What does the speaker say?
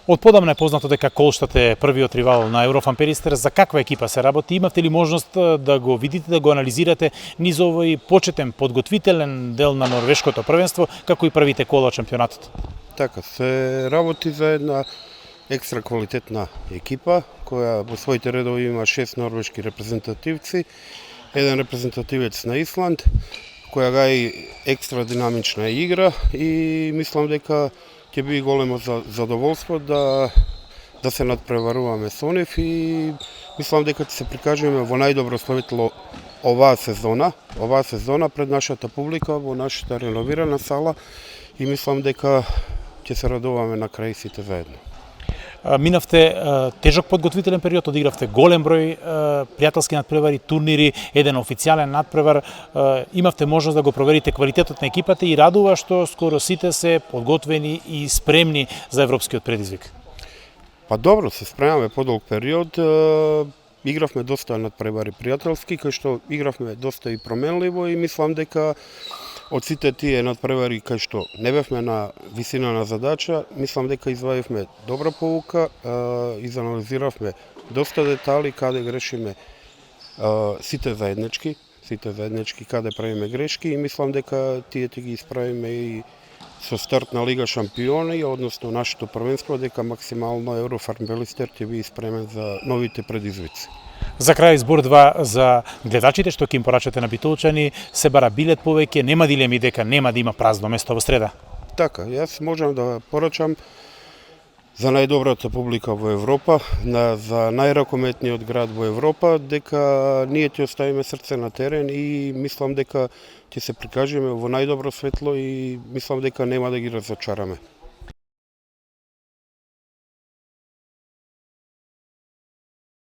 Од подамна е познато дека Колштад е првиот ривал на Еврофан Перистер. За каква екипа се работи? Имавте ли можност да го видите, да го анализирате низ овој почетен подготвителен дел на норвешкото првенство, како и првите кола од шампионатот? Така, се работи за една екстра квалитетна екипа, која во своите редови има 6 норвешки репрезентативци, еден репрезентативец на Исланд, која гаи екстра динамична игра и мислам дека ќе би големо задоволство да се надпреваруваме со нив и мислам дека ќе се прикажеме во најдобро светло оваа сезона пред нашата публика во нашата реновирана сала и мислам дека ќе се радуваме на крај сите заедно. Минавте тежок подготвителен период, одигравте голем број пријателски надпревари, турнири, еден официјален надпревар. Имавте можност да го проверите квалитетот на екипата и радува што скоро сите се подготвени и спремни за европскиот предизвик. Па добро, се спремаме подолг период. Игравме доста надпревари пријателски, кај што игравме доста и променливо и мислам дека од сите тие надпревари кај што не бевме на висина на задача, мислам дека извадивме добра поука, изанализиравме доста детали каде грешиме сите заеднички каде правиме грешки и мислам дека тие ќе ги исправиме и со старт на Лига шампиони, односно нашето првенство, дека максимално Еврофан Перистер ќе биде спремен за новите предизвици. За крај збор 2 за гледачите што ќе им порачате на битолчани, се бара билет повеќе, нема дилеми дека нема да има празно место во среда. Така, јас можам да порачам за најдобрата публика во Европа, за најракометниот град во Европа, дека ние ќе оставиме срце на терен и мислам дека ќе се прикажеме во најдобро светло и мислам дека нема да ги разочараме.